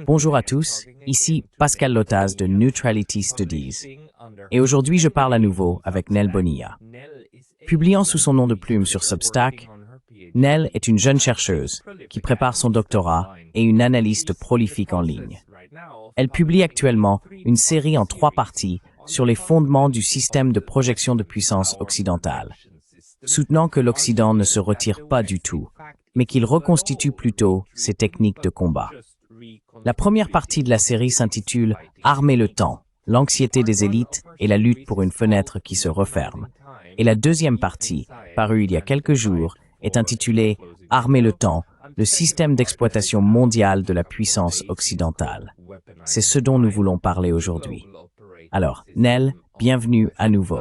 Bonjour à tous, ici Pascal Lotaz de Neutrality Studies. Et aujourd'hui, je parle à nouveau avec Nell Bonilla. Publiant sous son nom de plume sur Substack, Nell est une jeune chercheuse qui prépare son doctorat et une analyste prolifique en ligne. Elle publie actuellement une série en 3 parties sur les fondements du système de projection de puissance occidentale, soutenant que l'Occident ne se retire pas du tout, mais qu'il reconstitue plutôt ses techniques de combat. La première partie de la série s'intitule « Armer le temps, l'anxiété des élites et la lutte pour une fenêtre qui se referme ». Et la deuxième partie, parue il y a quelques jours, est intitulée « Armer le temps, le système d'exploitation mondial de la puissance occidentale ». C'est ce dont nous voulons parler aujourd'hui. Alors, Nell, bienvenue à nouveau.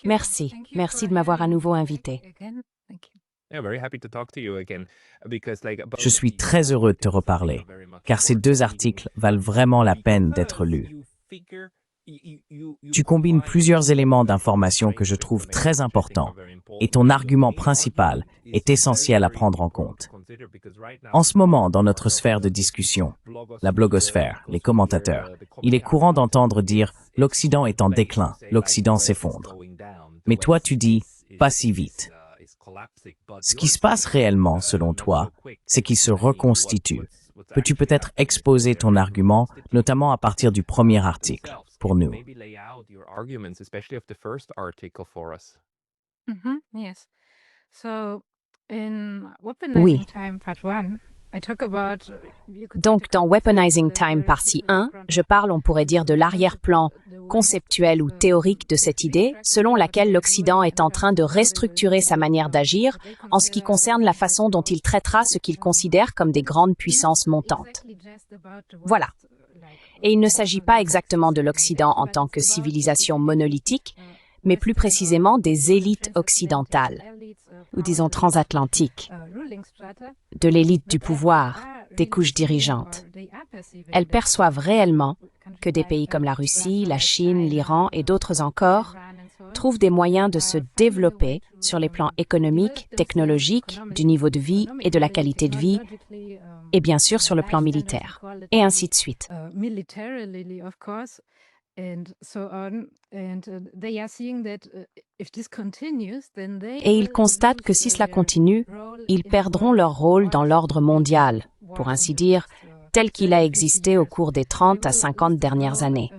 Merci de m'avoir à nouveau invité. Je suis très heureux de te reparler, car ces 2 articles valent vraiment la peine d'être lus. Tu combines plusieurs éléments d'information que je trouve très importants, et ton argument principal est essentiel à prendre en compte. En ce moment, dans notre sphère de discussion, la blogosphère, les commentateurs, il est courant d'entendre dire « l'Occident est en déclin, l'Occident s'effondre ». Mais toi, tu dis « pas si vite ». Ce qui se passe réellement, selon toi, c'est qu'il se reconstitue. Peux-tu peut-être exposer ton argument, notamment à partir du premier article, pour nous? Oui. Donc, dans Weaponizing Time, partie 1, je parle, on pourrait dire, de l'arrière-plan conceptuel ou théorique de cette idée, selon laquelle l'Occident est en train de restructurer sa manière d'agir en ce qui concerne la façon dont il traitera ce qu'il considère comme des grandes puissances montantes. Voilà. Et il ne s'agit pas exactement de l'Occident en tant que civilisation monolithique, mais plus précisément des élites occidentales, ou disons transatlantiques, de l'élite du pouvoir, des couches dirigeantes. Elles perçoivent réellement que des pays comme la Russie, la Chine, l'Iran et d'autres encore trouvent des moyens de se développer sur les plans économiques, technologiques, du niveau de vie et de la qualité de vie, et bien sûr sur le plan militaire, et ainsi de suite. Et ils constatent que si cela continue, ils perdront leur rôle dans l'ordre mondial, pour ainsi dire, tel qu'il a existé au cours des 30 à 50 dernières années.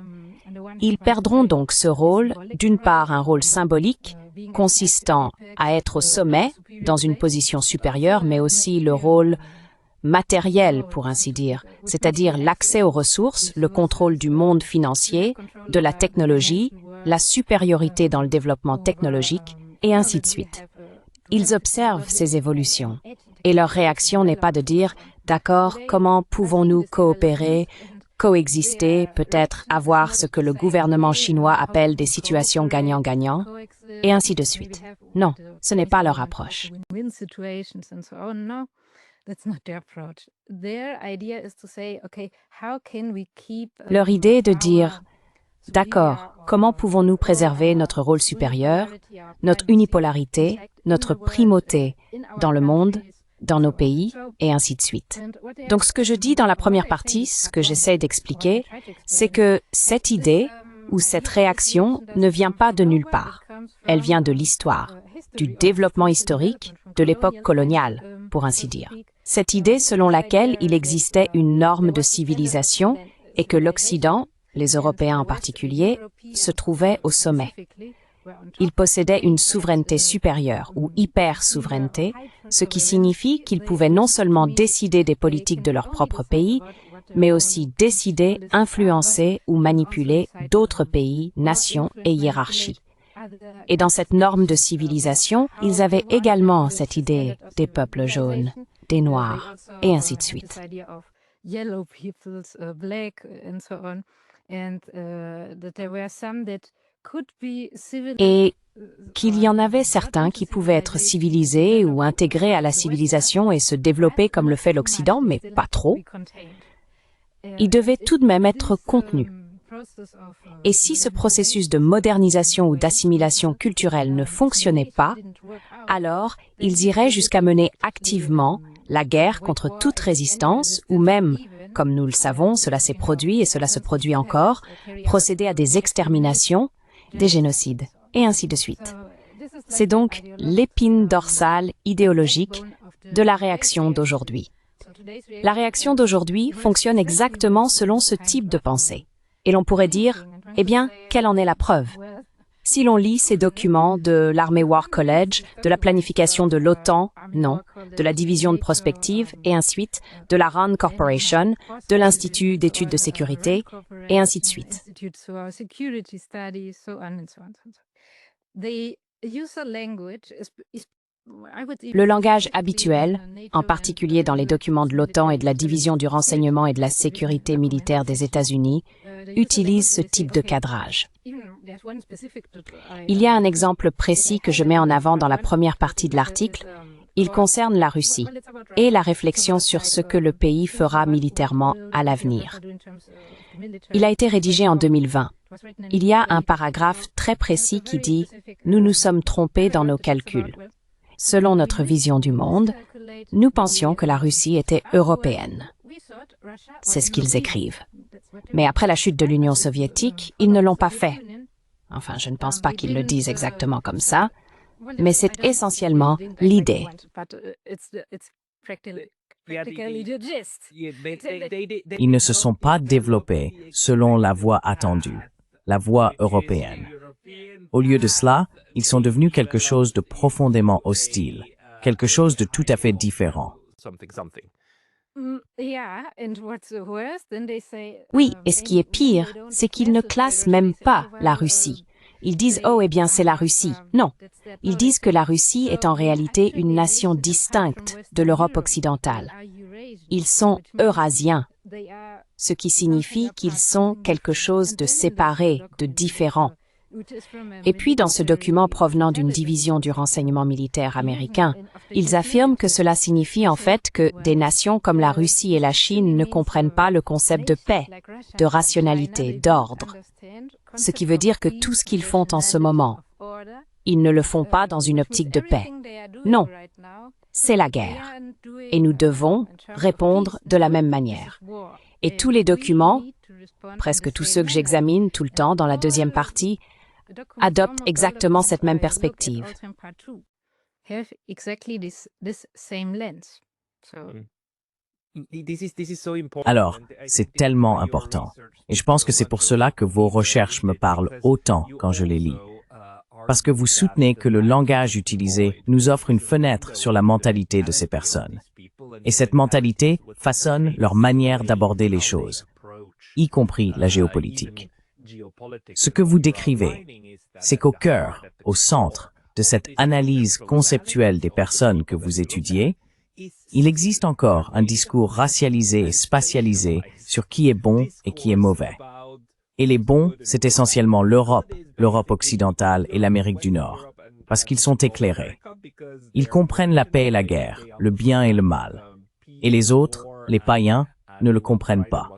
Ils perdront donc ce rôle, d'une part un rôle symbolique, consistant à être au sommet, dans une position supérieure, mais aussi le rôle matériel, pour ainsi dire, c'est-à-dire l'accès aux ressources, le contrôle du monde financier, de la technologie, la supériorité dans le développement technologique, et ainsi de suite. Ils observent ces évolutions, et leur réaction n'est pas de dire « d'accord, comment pouvons-nous coopérer, coexister, peut-être avoir ce que le gouvernement chinois appelle des situations gagnant-gagnant », et ainsi de suite. Non, ce n'est pas leur approche. Leur idée est de dire « d'accord, comment pouvons-nous préserver notre rôle supérieur, notre unipolarité, notre primauté dans le monde, dans nos pays, et ainsi de suite. » Donc ce que je dis dans la première partie, ce que j'essaie d'expliquer, c'est que cette idée ou cette réaction ne vient pas de nulle part. Elle vient de l'histoire, du développement historique, de l'époque coloniale, pour ainsi dire. Cette idée selon laquelle il existait une norme de civilisation et que l'Occident, les Européens en particulier, se trouvait au sommet. Ils possédaient une souveraineté supérieure ou hyper-souveraineté, ce qui signifie qu'ils pouvaient non seulement décider des politiques de leur propre pays, mais aussi décider, influencer ou manipuler d'autres pays, nations et hiérarchies. Et dans cette norme de civilisation, ils avaient également cette idée des peuples jaunes, des Noirs, et ainsi de suite. Et qu'il y en avait certains qui pouvaient être civilisés ou intégrés à la civilisation et se développer comme le fait l'Occident, mais pas trop. Ils devaient tout de même être contenus. Et si ce processus de modernisation ou d'assimilation culturelle ne fonctionnait pas, alors ils iraient jusqu'à mener activement la guerre contre toute résistance ou même, comme nous le savons, cela s'est produit et cela se produit encore, procéder à des exterminations, des génocides, et ainsi de suite. C'est donc l'épine dorsale idéologique de la réaction d'aujourd'hui. La réaction d'aujourd'hui fonctionne exactement selon ce type de pensée. Et l'on pourrait dire, eh bien, quelle en est la preuve? Si l'on lit ces documents de l'Army War College, de la planification de l'OTAN, non, de la division de prospective, et ensuite de la RAND Corporation, de l'Institut d'études de sécurité, et ainsi de suite. Le langage habituel, en particulier dans les documents de l'OTAN et de la Division du renseignement et de la sécurité militaire des États-Unis, utilise ce type de cadrage. Il y a un exemple précis que je mets en avant dans la première partie de l'article. Il concerne la Russie et la réflexion sur ce que le pays fera militairement à l'avenir. Il a été rédigé en 2020. Il y a un paragraphe très précis qui dit « Nous nous sommes trompés dans nos calculs. Selon notre vision du monde, nous pensions que la Russie était européenne. » C'est ce qu'ils écrivent. Mais après la chute de l'Union soviétique, ils ne l'ont pas fait. Enfin, je ne pense pas qu'ils le disent exactement comme ça, mais c'est essentiellement l'idée. Ils ne se sont pas développés selon la voie attendue, la voie européenne. Au lieu de cela, ils sont devenus quelque chose de profondément hostile, quelque chose de tout à fait différent. Oui, et ce qui est pire, c'est qu'ils ne classent même pas la Russie. Ils disent « Oh, eh bien, c'est la Russie ». Non, ils disent que la Russie est en réalité une nation distincte de l'Europe occidentale. Ils sont eurasiens, ce qui signifie qu'ils sont quelque chose de séparé, de différent. Et puis, dans ce document provenant d'une division du renseignement militaire américain, ils affirment que cela signifie en fait que des nations comme la Russie et la Chine ne comprennent pas le concept de paix, de rationalité, d'ordre. Ce qui veut dire que tout ce qu'ils font en ce moment, ils ne le font pas dans une optique de paix. Non, c'est la guerre. Et nous devons répondre de la même manière. Et tous les documents, presque tous ceux que j'examine tout le temps dans la deuxième partie, adoptent exactement cette même perspective. Alors, c'est tellement important. Et je pense que c'est pour cela que vos recherches me parlent autant quand je les lis. Parce que vous soutenez que le langage utilisé nous offre une fenêtre sur la mentalité de ces personnes. Et cette mentalité façonne leur manière d'aborder les choses, y compris la géopolitique. Ce que vous décrivez, c'est qu'au cœur, au centre de cette analyse conceptuelle des personnes que vous étudiez, il existe encore un discours racialisé et spatialisé sur qui est bon et qui est mauvais. Et les bons, c'est essentiellement l'Europe, l'Europe occidentale et l'Amérique du Nord, parce qu'ils sont éclairés. Ils comprennent la paix et la guerre, le bien et le mal. Et les autres, les païens, ne le comprennent pas.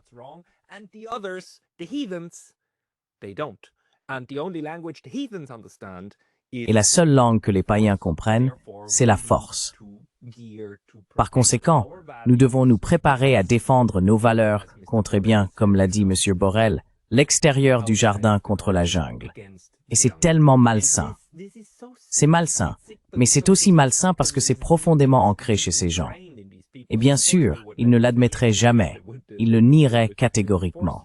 Et la seule langue que les païens comprennent, c'est la force. Par conséquent, nous devons nous préparer à défendre nos valeurs contre, eh bien, comme l'a dit M. Borrell, l'extérieur du jardin contre la jungle. Et c'est tellement malsain. C'est malsain, mais c'est aussi malsain parce que c'est profondément ancré chez ces gens. Et bien sûr, ils ne l'admettraient jamais. Ils le nieraient catégoriquement.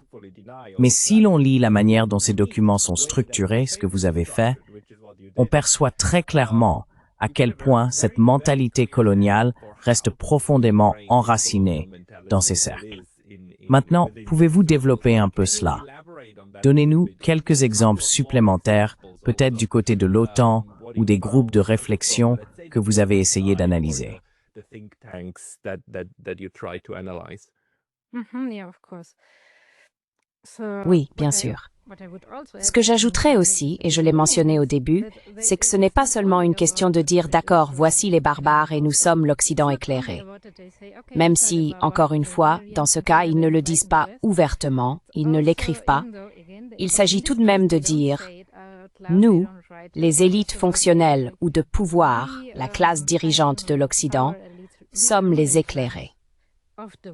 Mais si l'on lit la manière dont ces documents sont structurés, ce que vous avez fait, on perçoit très clairement à quel point cette mentalité coloniale reste profondément enracinée dans ces cercles. Maintenant, pouvez-vous développer un peu cela? Donnez-nous quelques exemples supplémentaires, peut-être du côté de l'OTAN ou des groupes de réflexion que vous avez essayé d'analyser. Oui, bien sûr. Ce que j'ajouterais aussi, et je l'ai mentionné au début, c'est que ce n'est pas seulement une question de dire « d'accord, voici les barbares et nous sommes l'Occident éclairé ». Même si, encore une fois, dans ce cas, ils ne le disent pas ouvertement, ils ne l'écrivent pas, il s'agit tout de même de dire « Nous, les élites fonctionnelles ou de pouvoir, la classe dirigeante de l'Occident, sommes les éclairés. »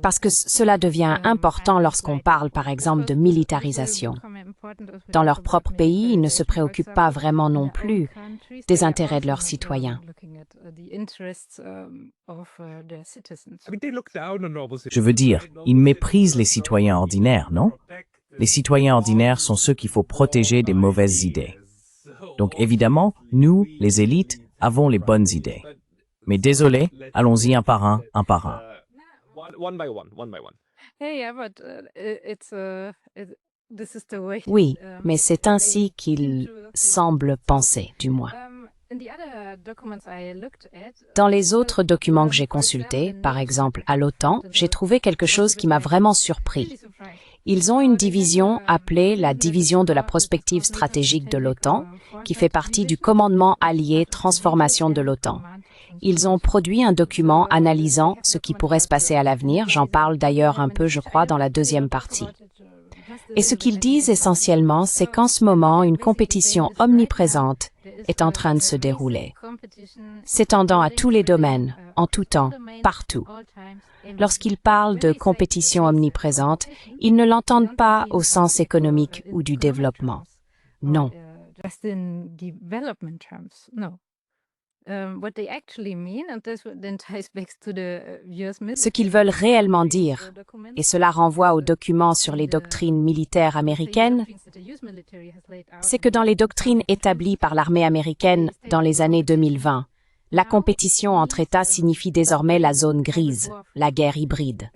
Parce que cela devient important lorsqu'on parle par exemple de militarisation. Dans leur propre pays, ils ne se préoccupent pas vraiment non plus des intérêts de leurs citoyens. Je veux dire, ils méprisent les citoyens ordinaires, non? Les citoyens ordinaires sont ceux qu'il faut protéger des mauvaises idées. Donc évidemment, nous, les élites, avons les bonnes idées. Mais désolé, allons-y un par un, un par un. Oui, mais c'est ainsi qu'ils semblent penser, du moins. Dans les autres documents que j'ai consultés, par exemple à l'OTAN, j'ai trouvé quelque chose qui m'a vraiment surpris. Ils ont une division appelée la division de la prospective stratégique de l'OTAN, qui fait partie du commandement allié transformation de l'OTAN. Ils ont produit un document analysant ce qui pourrait se passer à l'avenir, j'en parle d'ailleurs un peu, je crois, dans la deuxième partie. Et ce qu'ils disent essentiellement, c'est qu'en ce moment, une compétition omniprésente est en train de se dérouler, s'étendant à tous les domaines, en tout temps, partout. Lorsqu'ils parlent de compétition omniprésente, ils ne l'entendent pas au sens économique ou du développement. Non. Ce qu'ils veulent réellement dire, et cela renvoie aux documents sur les doctrines militaires américaines, c'est que dans les doctrines établies par l'armée américaine dans les années 2020, la compétition entre États signifie désormais la zone grise, la guerre hybride.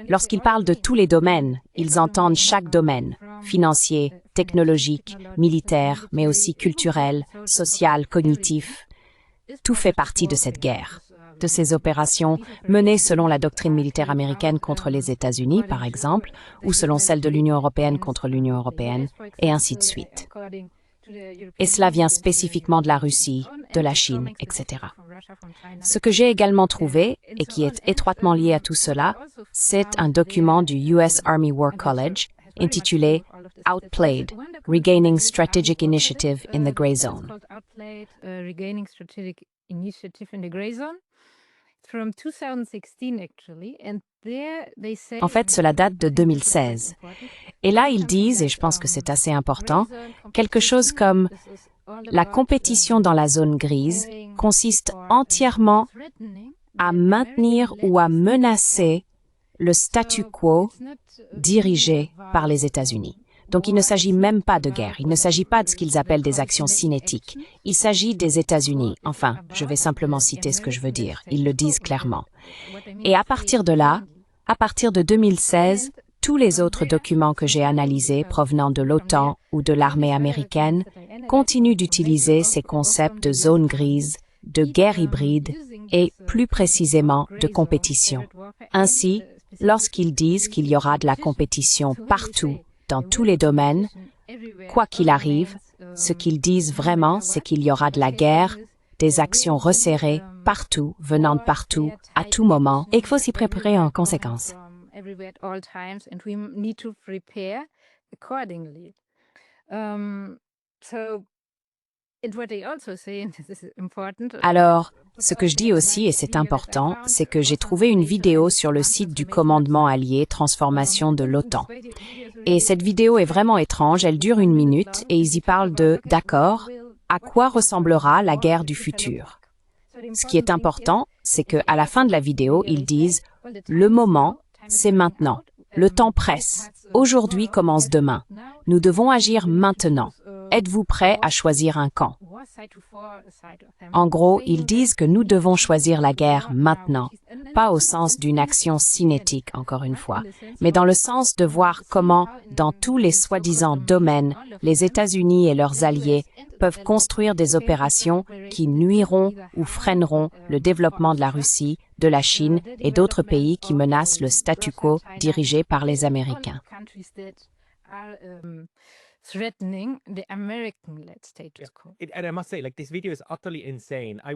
Lorsqu'ils parlent de tous les domaines, ils entendent chaque domaine, financier, technologique, militaire, mais aussi culturel, social, cognitif. Tout fait partie de cette guerre, de ces opérations menées selon la doctrine militaire américaine contre les États-Unis, par exemple, ou selon celle de l'Union européenne contre l'Union européenne, et ainsi de suite. Et cela vient spécifiquement de la Russie, de la Chine, etc. Ce que j'ai également trouvé, et qui est étroitement lié à tout cela, c'est un document du US Army War College intitulé « Outplayed, Regaining Strategic Initiative in the Gray Zone ». En fait, cela date de 2016. Et là, ils disent, et je pense que c'est assez important, quelque chose comme « La compétition dans la zone grise consiste entièrement à maintenir ou à menacer le statu quo dirigé par les États-Unis. » Donc il ne s'agit même pas de guerre, il ne s'agit pas de ce qu'ils appellent des actions cinétiques. Il s'agit des États-Unis. Enfin, je vais simplement citer ce que je veux dire. Ils le disent clairement. Et à partir de là, à partir de 2016, tous les autres documents que j'ai analysés provenant de l'OTAN ou de l'armée américaine continuent d'utiliser ces concepts de zone grise, de guerre hybride et, plus précisément, de compétition. Ainsi, lorsqu'ils disent qu'il y aura de la compétition partout, dans tous les domaines, quoi qu'il arrive, ce qu'ils disent vraiment, c'est qu'il y aura de la guerre, des actions resserrées, partout, venant de partout, à tout moment, et qu'il faut s'y préparer en conséquence. Alors, ce que je dis aussi, et c'est important, c'est que j'ai trouvé une vidéo sur le site du commandement allié Transformation de l'OTAN. Et cette vidéo est vraiment étrange, elle dure 1 minute, et ils y parlent de « D'accord, à quoi ressemblera la guerre du futur ?» Ce qui est important, c'est qu'à la fin de la vidéo, ils disent « Le moment, c'est maintenant. Le temps presse. Aujourd'hui commence demain. Nous devons agir maintenant. Êtes-vous prêts à choisir un camp ?» En gros, ils disent que nous devons choisir la guerre maintenant, pas au sens d'une action cinétique, encore une fois, mais dans le sens de voir comment, dans tous les soi-disant domaines, les États-Unis et leurs alliés peuvent construire des opérations qui nuiront ou freineront le développement de la Russie, de la Chine et d'autres pays qui menacent le statu quo dirigé par les Américains.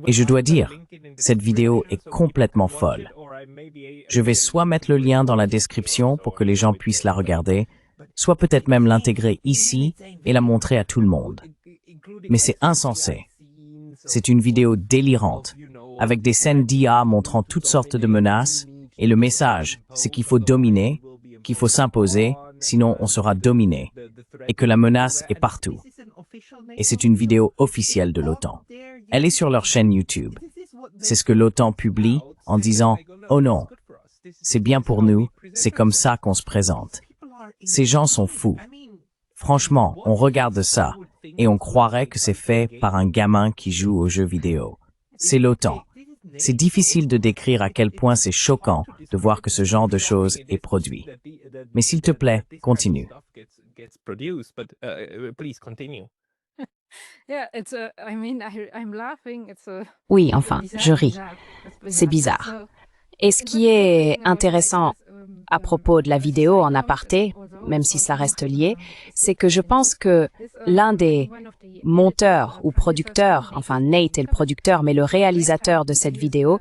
Et je dois dire, cette vidéo est complètement folle. Je vais soit mettre le lien dans la description pour que les gens puissent la regarder, soit peut-être même l'intégrer ici et la montrer à tout le monde. Mais c'est insensé. C'est une vidéo délirante, avec des scènes d'IA montrant toutes sortes de menaces, et le message, c'est qu'il faut dominer, qu'il faut s'imposer, sinon on sera dominé, et que la menace est partout. Et c'est une vidéo officielle de l'OTAN. Elle est sur leur chaîne YouTube. C'est ce que l'OTAN publie en disant « Oh non, c'est bien pour nous, c'est comme ça qu'on se présente ». Ces gens sont fous. Franchement, on regarde ça, et on croirait que c'est fait par un gamin qui joue aux jeux vidéo. C'est l'OTAN. C'est difficile de décrire à quel point c'est choquant de voir que ce genre de choses est produit. Mais s'il te plaît, continue. Oui, enfin, je ris. C'est bizarre. Et ce qui est intéressant à propos de la vidéo en aparté, même si ça reste lié, c'est que je pense que l'un des monteurs ou producteurs, enfin Nate est le producteur, mais le réalisateur de cette vidéo,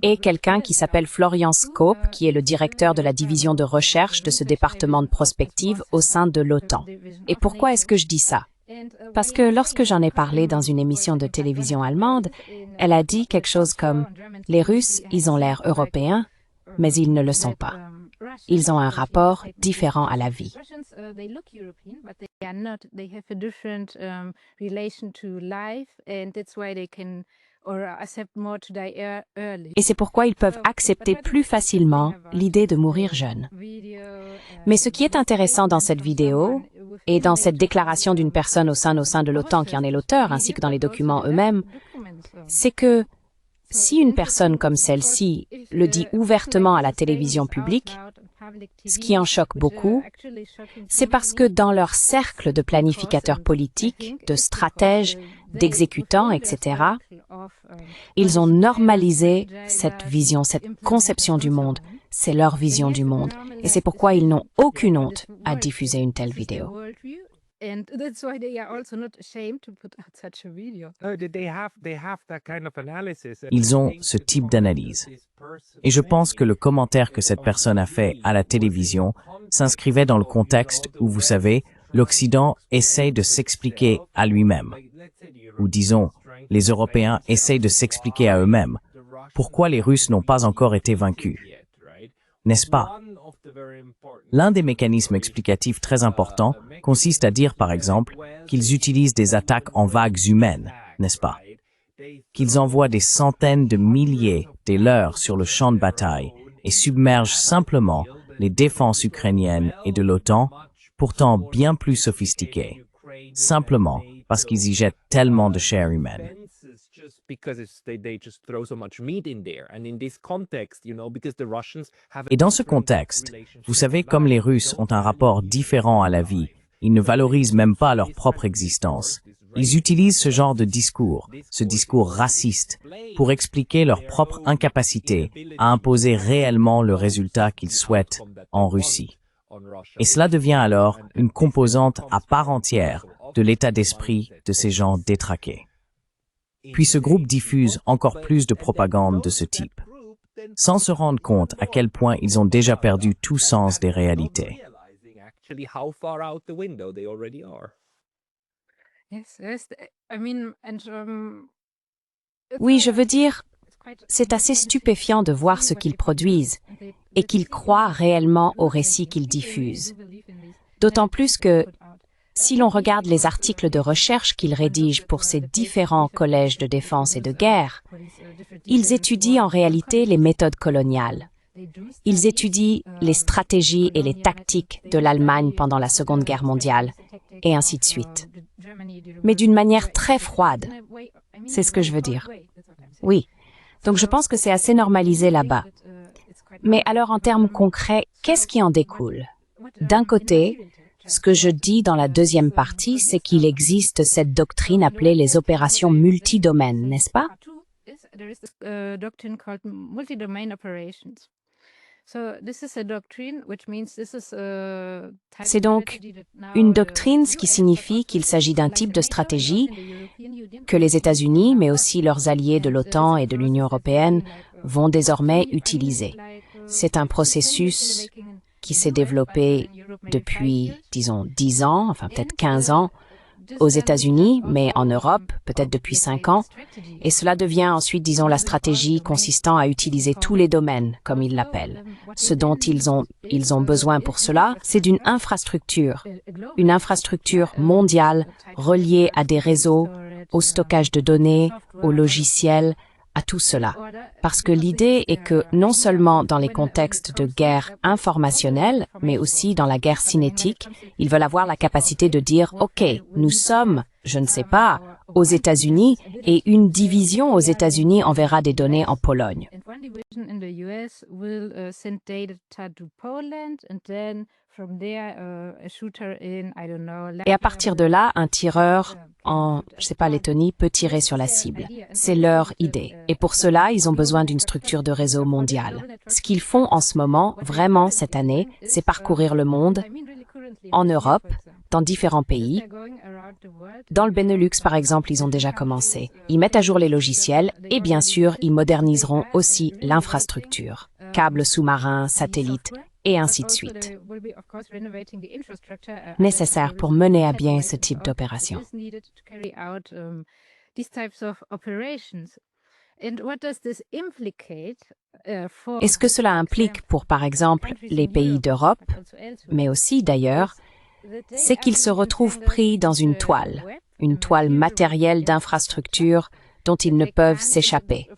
est quelqu'un qui s'appelle Florian Scope, qui est le directeur de la division de recherche de ce département de prospective au sein de l'OTAN. Et pourquoi est-ce que je dis ça? Parce que lorsque j'en ai parlé dans une émission de télévision allemande, elle a dit quelque chose comme « Les Russes, ils ont l'air européens, mais ils ne le sont pas. Ils ont un rapport différent à la vie. » Et c'est pourquoi ils peuvent accepter plus facilement l'idée de mourir jeune. Mais ce qui est intéressant dans cette vidéo, et dans cette déclaration d'une personne au sein de l'OTAN qui en est l'auteur, ainsi que dans les documents eux-mêmes, c'est que si une personne comme celle-ci le dit ouvertement à la télévision publique, ce qui en choque beaucoup, c'est parce que dans leur cercle de planificateurs politiques, de stratèges, d'exécutants, etc., ils ont normalisé cette vision, cette conception du monde. C'est leur vision du monde. Et c'est pourquoi ils n'ont aucune honte à diffuser une telle vidéo. Ils ont ce type d'analyse. Et je pense que le commentaire que cette personne a fait à la télévision s'inscrivait dans le contexte où, vous savez, l'Occident essaye de s'expliquer à lui-même. Ou disons, les Européens essayent de s'expliquer à eux-mêmes. Pourquoi les Russes n'ont pas encore été vaincus? N'est-ce pas? L'un des mécanismes explicatifs très importants consiste à dire, par exemple, qu'ils utilisent des attaques en vagues humaines, n'est-ce pas? Qu'ils envoient des centaines de milliers des leurs sur le champ de bataille et submergent simplement les défenses ukrainiennes et de l'OTAN, pourtant bien plus sophistiquées, simplement parce qu'ils y jettent tellement de chair humaine. Et dans ce contexte, vous savez, comme les Russes ont un rapport différent à la vie, ils ne valorisent même pas leur propre existence. Ils utilisent ce genre de discours, ce discours raciste, pour expliquer leur propre incapacité à imposer réellement le résultat qu'ils souhaitent en Russie. Et cela devient alors une composante à part entière de l'état d'esprit de ces gens détraqués. Puis ce groupe diffuse encore plus de propagande de ce type, sans se rendre compte à quel point ils ont déjà perdu tout sens des réalités. Oui, je veux dire, c'est assez stupéfiant de voir ce qu'ils produisent et qu'ils croient réellement aux récits qu'ils diffusent. D'autant plus que, si l'on regarde les articles de recherche qu'ils rédigent pour ces différents collèges de défense et de guerre, ils étudient en réalité les méthodes coloniales. Ils étudient les stratégies et les tactiques de l'Allemagne pendant la Seconde Guerre mondiale, et ainsi de suite. Mais d'une manière très froide. C'est ce que je veux dire. Oui. Donc je pense que c'est assez normalisé là-bas. Mais alors en termes concrets, qu'est-ce qui en découle? D'un côté, ce que je dis dans la deuxième partie, c'est qu'il existe cette doctrine appelée les opérations multidomaines, n'est-ce pas? C'est donc une doctrine, ce qui signifie qu'il s'agit d'un type de stratégie que les États-Unis, mais aussi leurs alliés de l'OTAN et de l'Union européenne, vont désormais utiliser. C'est un processus qui s'est développé depuis, disons, 10 ans, enfin peut-être 15 ans, aux États-Unis, mais en Europe, peut-être depuis 5 ans, et cela devient ensuite, disons, la stratégie consistant à utiliser tous les domaines, comme ils l'appellent. Ce dont ils ont besoin pour cela, c'est d'une infrastructure, une infrastructure mondiale reliée à des réseaux, au stockage de données, aux logiciels, à tout cela. Parce que l'idée est que non seulement dans les contextes de guerre informationnelle, mais aussi dans la guerre cinétique, ils veulent avoir la capacité de dire « Ok, nous sommes, je ne sais pas, aux États-Unis et une division aux États-Unis enverra des données en Pologne. » Et à partir de là, un tireur en, je sais pas, Lettonie peut tirer sur la cible. C'est leur idée. Et pour cela, ils ont besoin d'une structure de réseau mondiale. Ce qu'ils font en ce moment, vraiment cette année, c'est parcourir le monde, en Europe, dans différents pays. Dans le Benelux, par exemple, ils ont déjà commencé. Ils mettent à jour les logiciels et bien sûr, ils moderniseront aussi l'infrastructure. Câbles sous-marins, satellites, et ainsi de suite. Nécessaire pour mener à bien ce type d'opération. Et ce que cela implique pour, par exemple, les pays d'Europe, mais aussi d'ailleurs, c'est qu'ils se retrouvent pris dans une toile matérielle d'infrastructure dont ils ne peuvent s'échapper.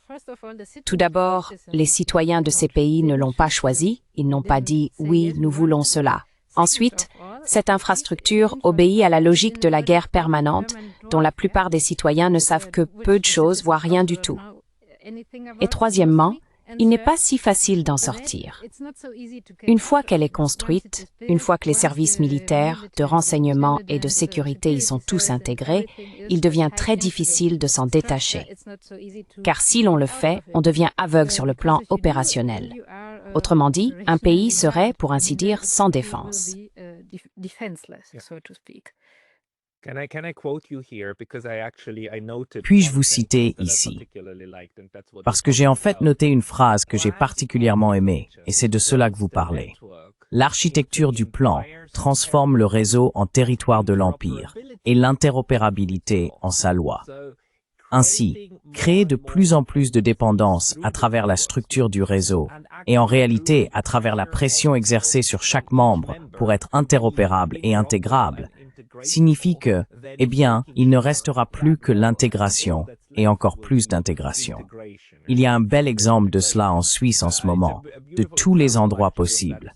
Tout d'abord, les citoyens de ces pays ne l'ont pas choisi, ils n'ont pas dit « oui, nous voulons cela ». Ensuite, cette infrastructure obéit à la logique de la guerre permanente, dont la plupart des citoyens ne savent que peu de choses, voire rien du tout. Et troisièmement, il n'est pas si facile d'en sortir. Une fois qu'elle est construite, une fois que les services militaires, de renseignement et de sécurité y sont tous intégrés, il devient très difficile de s'en détacher. Car si l'on le fait, on devient aveugle sur le plan opérationnel. Autrement dit, un pays serait, pour ainsi dire, sans défense. Puis-je vous citer ici? Parce que j'ai en fait noté une phrase que j'ai particulièrement aimée, et c'est de cela que vous parlez. L'architecture du plan transforme le réseau en territoire de l'Empire et l'interopérabilité en sa loi. Ainsi, créer de plus en plus de dépendance à travers la structure du réseau et en réalité à travers la pression exercée sur chaque membre pour être interopérable et intégrable, signifie que, eh bien, il ne restera plus que l'intégration et encore plus d'intégration. Il y a un bel exemple de cela en Suisse en ce moment, de tous les endroits possibles.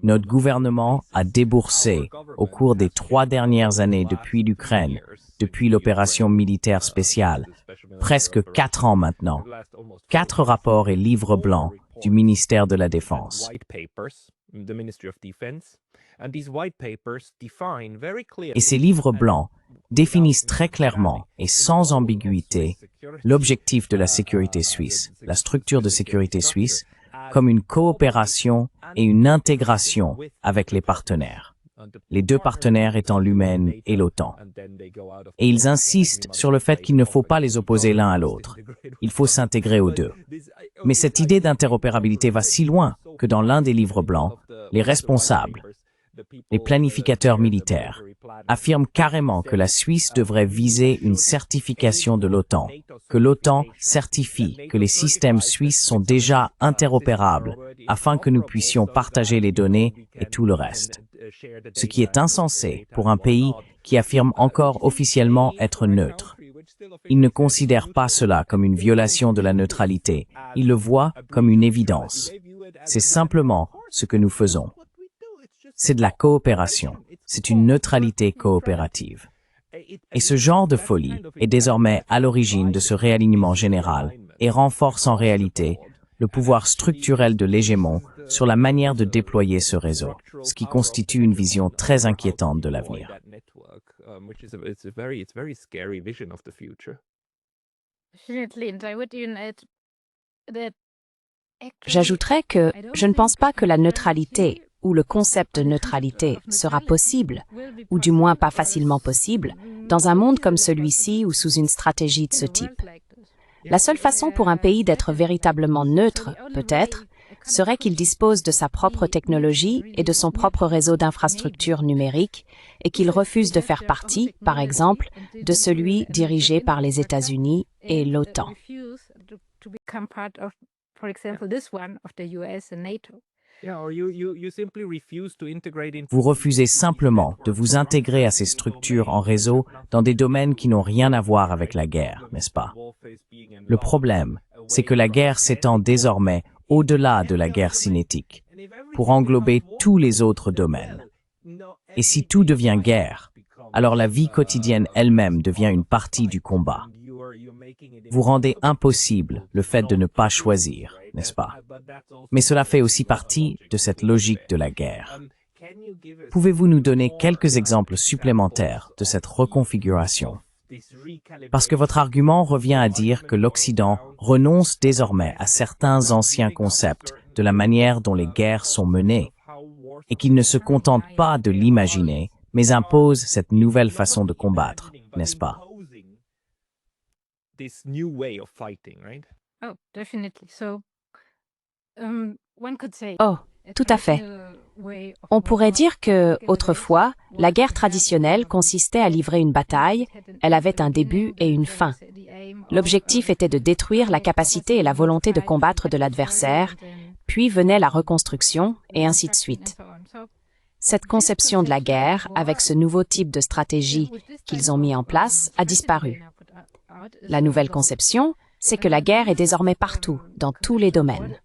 Notre gouvernement a déboursé, au cours des 3 dernières années depuis l'Ukraine, depuis l'opération militaire spéciale, presque 4 ans maintenant, 4 rapports et livres blancs du ministère de la Défense. Et ces livres blancs définissent très clairement et sans ambiguïté l'objectif de la sécurité suisse, la structure de sécurité suisse, comme une coopération et une intégration avec les partenaires. Les 2 partenaires étant l'UMN et l'OTAN. Et ils insistent sur le fait qu'il ne faut pas les opposer l'un à l'autre. Il faut s'intégrer aux 2. Mais cette idée d'interopérabilité va si loin que dans l'un des livres blancs, les responsables, les planificateurs militaires, affirment carrément que la Suisse devrait viser une certification de l'OTAN, que l'OTAN certifie que les systèmes suisses sont déjà interopérables afin que nous puissions partager les données et tout le reste. Ce qui est insensé pour un pays qui affirme encore officiellement être neutre. Il ne considère pas cela comme une violation de la neutralité, il le voit comme une évidence. C'est simplement ce que nous faisons. C'est de la coopération, c'est une neutralité coopérative. Et ce genre de folie est désormais à l'origine de ce réalignement général et renforce en réalité le pouvoir structurel de l'hégémon sur la manière de déployer ce réseau, ce qui constitue une vision très inquiétante de l'avenir. J'ajouterais que je ne pense pas que la neutralité ou le concept de neutralité sera possible, ou du moins pas facilement possible, dans un monde comme celui-ci ou sous une stratégie de ce type. La seule façon pour un pays d'être véritablement neutre, peut-être, serait qu'il dispose de sa propre technologie et de son propre réseau d'infrastructures numériques et qu'il refuse de faire partie, par exemple, de celui dirigé par les États-Unis et l'OTAN. Vous refusez simplement de vous intégrer à ces structures en réseau dans des domaines qui n'ont rien à voir avec la guerre, n'est-ce pas? Le problème, c'est que la guerre s'étend désormais au-delà de la guerre cinétique, pour englober tous les autres domaines. Et si tout devient guerre, alors la vie quotidienne elle-même devient une partie du combat. Vous rendez impossible le fait de ne pas choisir, n'est-ce pas? Mais cela fait aussi partie de cette logique de la guerre. Pouvez-vous nous donner quelques exemples supplémentaires de cette reconfiguration? Parce que votre argument revient à dire que l'Occident renonce désormais à certains anciens concepts de la manière dont les guerres sont menées, et qu'il ne se contente pas de l'imaginer, mais impose cette nouvelle façon de combattre, n'est-ce pas? Oh, tout à fait. On pourrait dire que, autrefois, la guerre traditionnelle consistait à livrer une bataille, elle avait un début et une fin. L'objectif était de détruire la capacité et la volonté de combattre de l'adversaire, puis venait la reconstruction, et ainsi de suite. Cette conception de la guerre, avec ce nouveau type de stratégie qu'ils ont mis en place, a disparu. La nouvelle conception, c'est que la guerre est désormais partout, dans tous les domaines.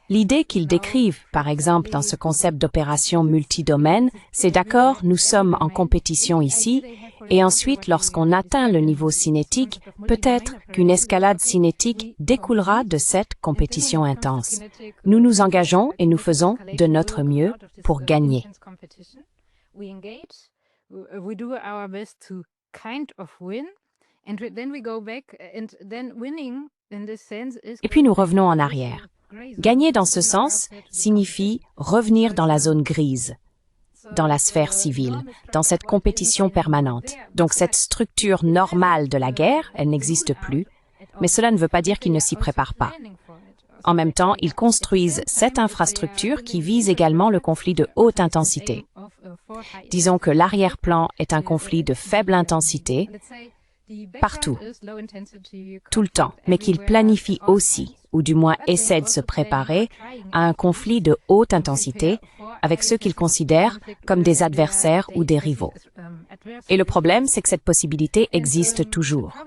L'idée qu'ils décrivent, par exemple, dans ce concept d'opération multidomaine, c'est d'accord, nous sommes en compétition ici, et ensuite, lorsqu'on atteint le niveau cinétique, peut-être qu'une escalade cinétique découlera de cette compétition intense. Nous nous engageons et nous faisons de notre mieux pour gagner. Et puis nous revenons en arrière. Gagner dans ce sens signifie revenir dans la zone grise, dans la sphère civile, dans cette compétition permanente. Donc cette structure normale de la guerre, elle n'existe plus, mais cela ne veut pas dire qu'ils ne s'y préparent pas. En même temps, ils construisent cette infrastructure qui vise également le conflit de haute intensité. Disons que l'arrière-plan est un conflit de faible intensité, partout, tout le temps, mais qu'ils planifient aussi, ou du moins essaient de se préparer, à un conflit de haute intensité avec ceux qu'ils considèrent comme des adversaires ou des rivaux. Et le problème, c'est que cette possibilité existe toujours,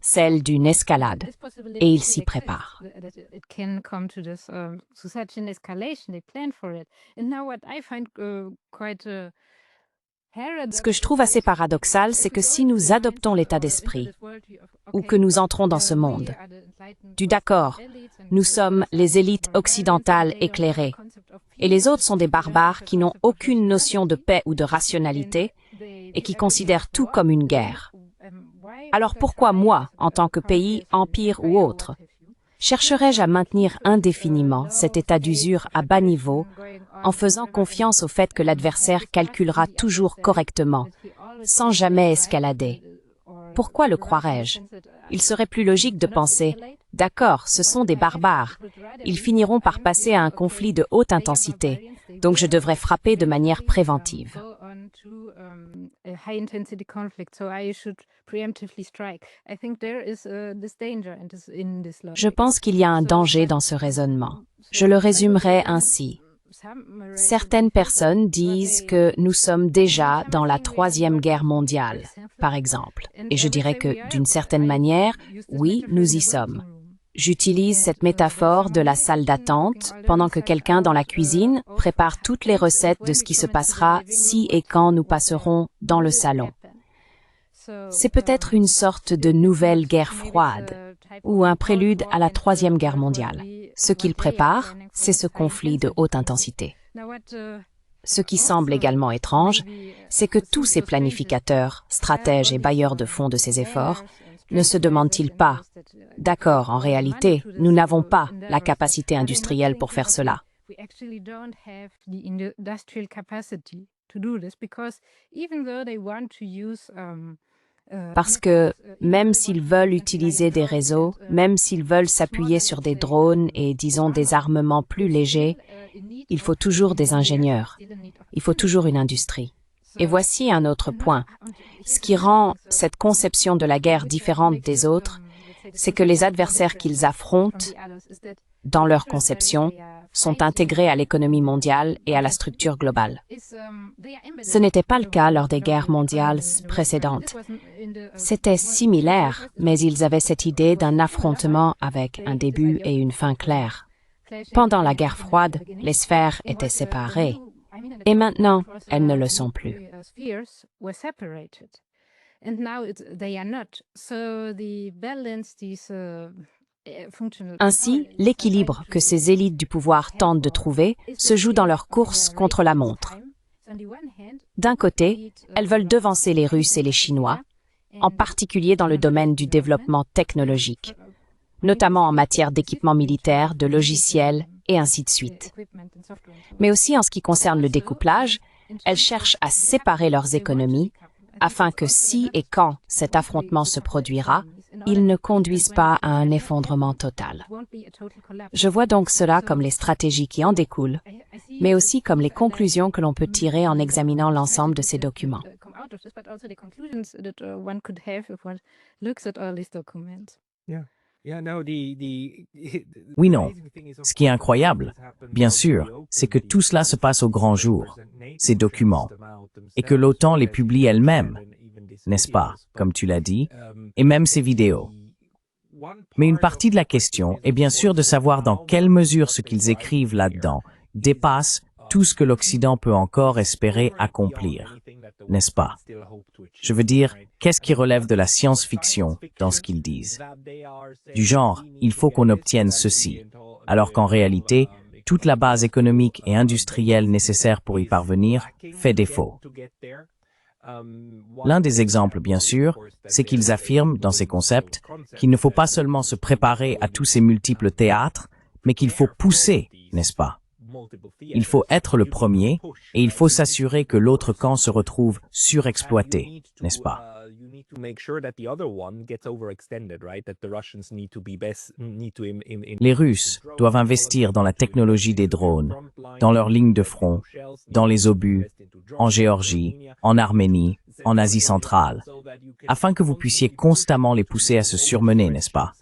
celle d'une escalade, et ils s'y préparent. Ce que je trouve assez paradoxal, c'est que si nous adoptons l'état d'esprit, ou que nous entrons dans ce monde, du d'accord, nous sommes les élites occidentales éclairées, et les autres sont des barbares qui n'ont aucune notion de paix ou de rationalité, et qui considèrent tout comme une guerre. Alors pourquoi moi, en tant que pays, empire ou autre, chercherais-je à maintenir indéfiniment cet état d'usure à bas niveau en faisant confiance au fait que l'adversaire calculera toujours correctement, sans jamais escalader? Pourquoi le croirais-je? Il serait plus logique de penser « D'accord, ce sont des barbares. Ils finiront par passer à un conflit de haute intensité, donc je devrais frapper de manière préventive. » Je pense qu'il y a un danger dans ce raisonnement. Je le résumerai ainsi. Certaines personnes disent que nous sommes déjà dans la Troisième Guerre mondiale, par exemple. Et je dirais que, d'une certaine manière, oui, nous y sommes. J'utilise cette métaphore de la salle d'attente pendant que quelqu'un dans la cuisine prépare toutes les recettes de ce qui se passera si et quand nous passerons dans le salon. C'est peut-être une sorte de nouvelle guerre froide ou un prélude à la Troisième Guerre mondiale. Ce qu'il prépare, c'est ce conflit de haute intensité. Ce qui semble également étrange, c'est que tous ces planificateurs, stratèges et bailleurs de fonds de ces efforts ne se demandent-ils pas « D'accord, en réalité, nous n'avons pas la capacité industrielle pour faire cela. » Parce que même s'ils veulent utiliser des réseaux, même s'ils veulent s'appuyer sur des drones et, disons, des armements plus légers, il faut toujours des ingénieurs, il faut toujours une industrie. Et voici un autre point. Ce qui rend cette conception de la guerre différente des autres, c'est que les adversaires qu'ils affrontent, dans leur conception, sont intégrés à l'économie mondiale et à la structure globale. Ce n'était pas le cas lors des guerres mondiales précédentes. C'était similaire, mais ils avaient cette idée d'un affrontement avec un début et une fin claire. Pendant la guerre froide, les sphères étaient séparées, et maintenant, elles ne le sont plus. Ainsi, l'équilibre que ces élites du pouvoir tentent de trouver se joue dans leur course contre la montre. D'un côté, elles veulent devancer les Russes et les Chinois, en particulier dans le domaine du développement technologique, notamment en matière d'équipement militaire, de logiciels et ainsi de suite. Mais aussi en ce qui concerne le découplage, elles cherchent à séparer leurs économies afin que si et quand cet affrontement se produira, ils ne conduisent pas à un effondrement total. Je vois donc cela comme les stratégies qui en découlent, mais aussi comme les conclusions que l'on peut tirer en examinant l'ensemble de ces documents. Oui, non. Ce qui est incroyable, bien sûr, c'est que tout cela se passe au grand jour, ces documents, et que l'OTAN les publie elle-même, n'est-ce pas, comme tu l'as dit, et même ces vidéos. Mais une partie de la question est bien sûr de savoir dans quelle mesure ce qu'ils écrivent là-dedans dépasse tout ce que l'Occident peut encore espérer accomplir, n'est-ce pas? Je veux dire, qu'est-ce qui relève de la science-fiction dans ce qu'ils disent? Du genre, il faut qu'on obtienne ceci, alors qu'en réalité, toute la base économique et industrielle nécessaire pour y parvenir fait défaut. L'un des exemples, bien sûr, c'est qu'ils affirment, dans ces concepts, qu'il ne faut pas seulement se préparer à tous ces multiples théâtres, mais qu'il faut pousser, n'est-ce pas? Il faut être le premier, et il faut s'assurer que l'autre camp se retrouve surexploité, n'est-ce pas? Les Russes doivent investir dans la technologie des drones, dans leurs lignes de front, dans les obus, en Géorgie, en Arménie, en Asie centrale, afin que vous puissiez constamment les pousser à se surmener, n'est-ce pas?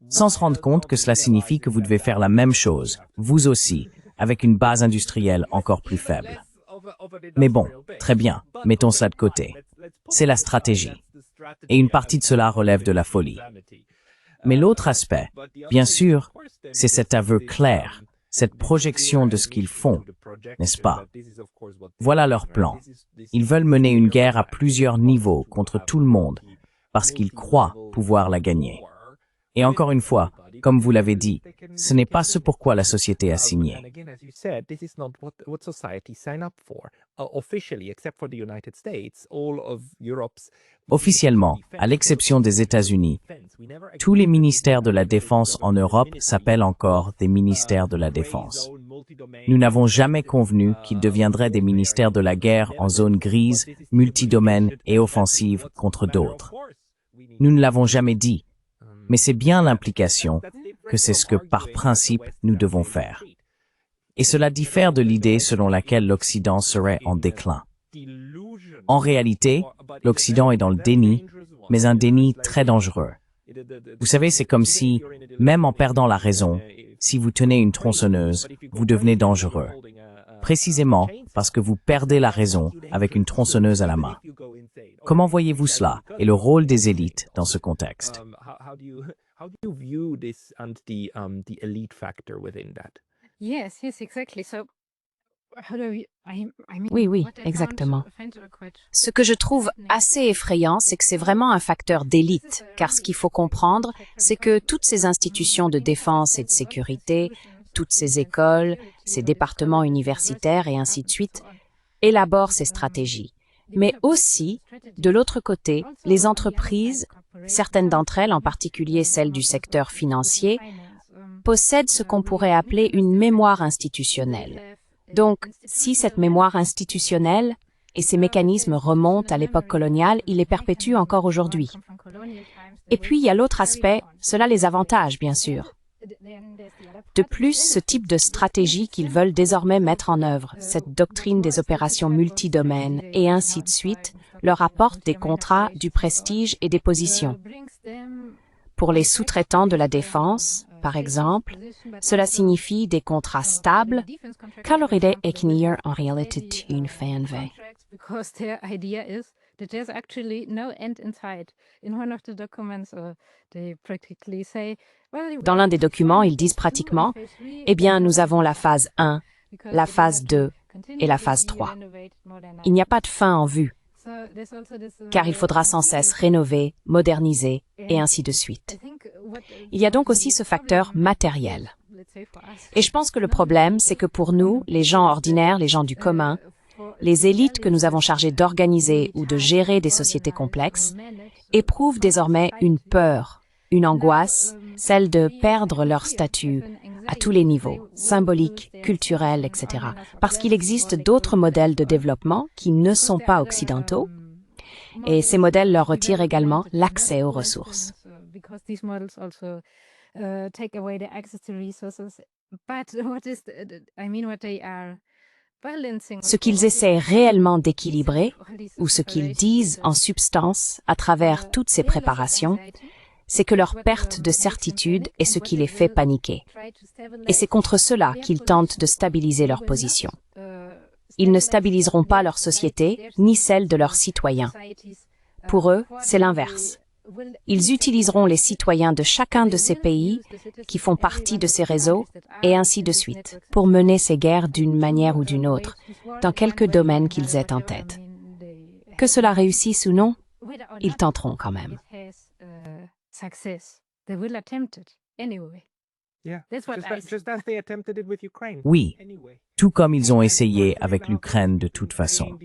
Sans se rendre compte que cela signifie que vous devez faire la même chose, vous aussi, avec une base industrielle encore plus faible. Mais bon, très bien, mettons cela de côté. C'est la stratégie. Et une partie de cela relève de la folie. Mais l'autre aspect, bien sûr, c'est cet aveu clair, cette projection de ce qu'ils font, n'est-ce pas? Voilà leur plan. Ils veulent mener une guerre à plusieurs niveaux contre tout le monde, parce qu'ils croient pouvoir la gagner. Et encore une fois, comme vous l'avez dit, ce n'est pas ce pourquoi la société a signé. Officiellement, à l'exception des États-Unis, tous les ministères de la Défense en Europe s'appellent encore des ministères de la Défense. Nous n'avons jamais convenu qu'ils deviendraient des ministères de la guerre en zone grise, multidomaine et offensive contre d'autres. Nous ne l'avons jamais dit. Mais c'est bien l'implication que c'est ce que, par principe, nous devons faire. Et cela diffère de l'idée selon laquelle l'Occident serait en déclin. En réalité, l'Occident est dans le déni, mais un déni très dangereux. Vous savez, c'est comme si, même en perdant la raison, si vous tenez une tronçonneuse, vous devenez dangereux. Précisément parce que vous perdez la raison avec une tronçonneuse à la main. Comment voyez-vous cela et le rôle des élites dans ce contexte? Oui, exactement. Ce que je trouve assez effrayant, c'est que c'est vraiment un facteur d'élite, car ce qu'il faut comprendre, c'est que toutes ces institutions de défense et de sécurité, toutes ces écoles, ces départements universitaires et ainsi de suite, élaborent ces stratégies. Mais aussi, de l'autre côté, les entreprises, certaines d'entre elles, en particulier celles du secteur financier, possèdent ce qu'on pourrait appeler une mémoire institutionnelle. Donc, si cette mémoire institutionnelle, et ces mécanismes remontent à l'époque coloniale, ils les perpétuent encore aujourd'hui. Et puis, il y a l'autre aspect, cela les avantage, bien sûr. De plus, ce type de stratégie qu'ils veulent désormais mettre en œuvre, cette doctrine des opérations multidomaines et ainsi de suite, leur apporte des contrats, du prestige et des positions. Pour les sous-traitants de la défense, par exemple, cela signifie des contrats stables. Kaloride eknier en réalité une fin v. Dans l'un des documents, ils disent pratiquement, eh bien, nous avons la phase 1, la phase 2 et la phase 3. Il n'y a pas de fin en vue, car il faudra sans cesse rénover, moderniser et ainsi de suite. Il y a donc aussi ce facteur matériel. Et je pense que le problème, c'est que pour nous, les gens ordinaires, les gens du commun, les élites que nous avons chargées d'organiser ou de gérer des sociétés complexes, éprouvent désormais une peur, une angoisse, celle de perdre leur statut à tous les niveaux, symboliques, culturels, etc. Parce qu'il existe d'autres modèles de développement qui ne sont pas occidentaux, et ces modèles leur retirent également l'accès aux ressources. Ce qu'ils essaient réellement d'équilibrer, ou ce qu'ils disent en substance à travers toutes ces préparations, c'est que leur perte de certitude est ce qui les fait paniquer. Et c'est contre cela qu'ils tentent de stabiliser leur position. Ils ne stabiliseront pas leur société, ni celle de leurs citoyens. Pour eux, c'est l'inverse. Ils utiliseront les citoyens de chacun de ces pays qui font partie de ces réseaux, et ainsi de suite, pour mener ces guerres d'une manière ou d'une autre, dans quelque domaine qu'ils aient en tête. Que cela réussisse ou non, ils tenteront quand même. Oui, tout comme ils ont essayé avec l'Ukraine de toute façon.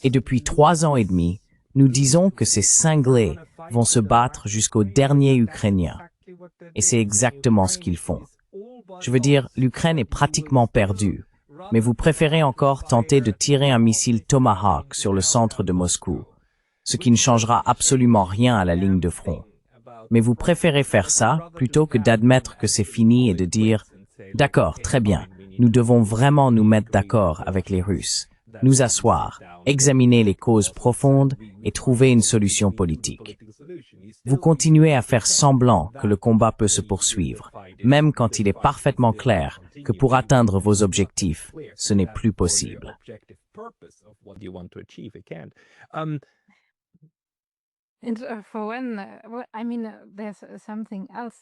Et depuis 3 ans et demi, nous disons que ces cinglés vont se battre jusqu'au dernier Ukrainien. Et c'est exactement ce qu'ils font. Je veux dire, l'Ukraine est pratiquement perdue, mais vous préférez encore tenter de tirer un missile Tomahawk sur le centre de Moscou, ce qui ne changera absolument rien à la ligne de front. Mais vous préférez faire ça plutôt que d'admettre que c'est fini et de dire « D'accord, très bien, nous devons vraiment nous mettre d'accord avec les Russes, nous asseoir, examiner les causes profondes et trouver une solution politique. » Vous continuez à faire semblant que le combat peut se poursuivre, même quand il est parfaitement clair que pour atteindre vos objectifs, ce n'est plus possible.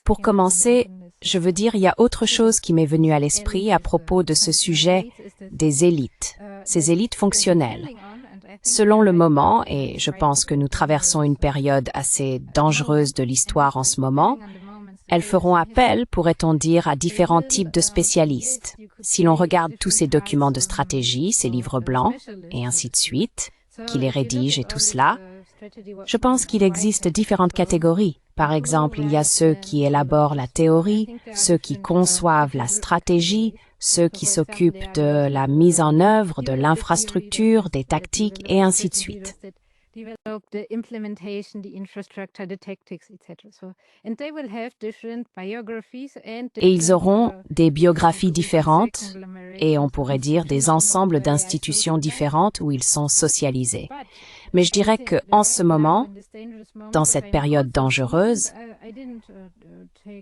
Pour commencer, je veux dire, il y a autre chose qui m'est venue à l'esprit à propos de ce sujet des élites, ces élites fonctionnelles. Selon le moment, et je pense que nous traversons une période assez dangereuse de l'histoire en ce moment, elles feront appel, pourrait-on dire, à différents types de spécialistes. Si l'on regarde tous ces documents de stratégie, ces livres blancs, et ainsi de suite, qui les rédigent et tout cela, je pense qu'il existe différentes catégories. Par exemple, il y a ceux qui élaborent la théorie, ceux qui conçoivent la stratégie, ceux qui s'occupent de la mise en œuvre, de l'infrastructure, des tactiques, et ainsi de suite. Et ils auront des biographies différentes, et on pourrait dire des ensembles d'institutions différentes où ils sont socialisés. Mais je dirais qu'en ce moment, dans cette période dangereuse,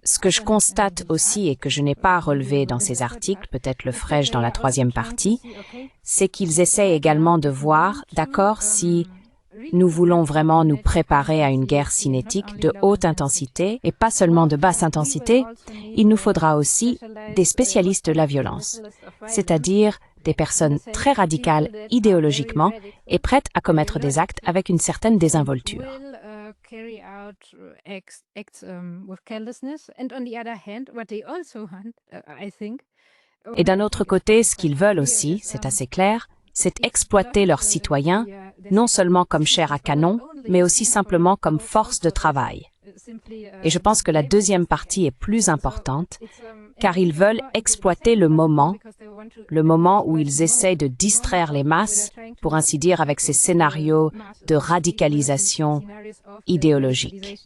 ce que je constate aussi et que je n'ai pas relevé dans ces articles, peut-être le ferai-je dans la 3e partie, c'est qu'ils essaient également de voir, d'accord, si nous voulons vraiment nous préparer à une guerre cinétique de haute intensité et pas seulement de basse intensité, il nous faudra aussi des spécialistes de la violence, c'est-à-dire des personnes très radicales idéologiquement et prêtes à commettre des actes avec une certaine désinvolture. Et d'un autre côté, ce qu'ils veulent aussi, c'est assez clair, c'est exploiter leurs citoyens, non seulement comme chair à canon, mais aussi simplement comme force de travail. Et je pense que la deuxième partie est plus importante, car ils veulent exploiter le moment où ils essaient de distraire les masses, pour ainsi dire, avec ces scénarios de radicalisation idéologique.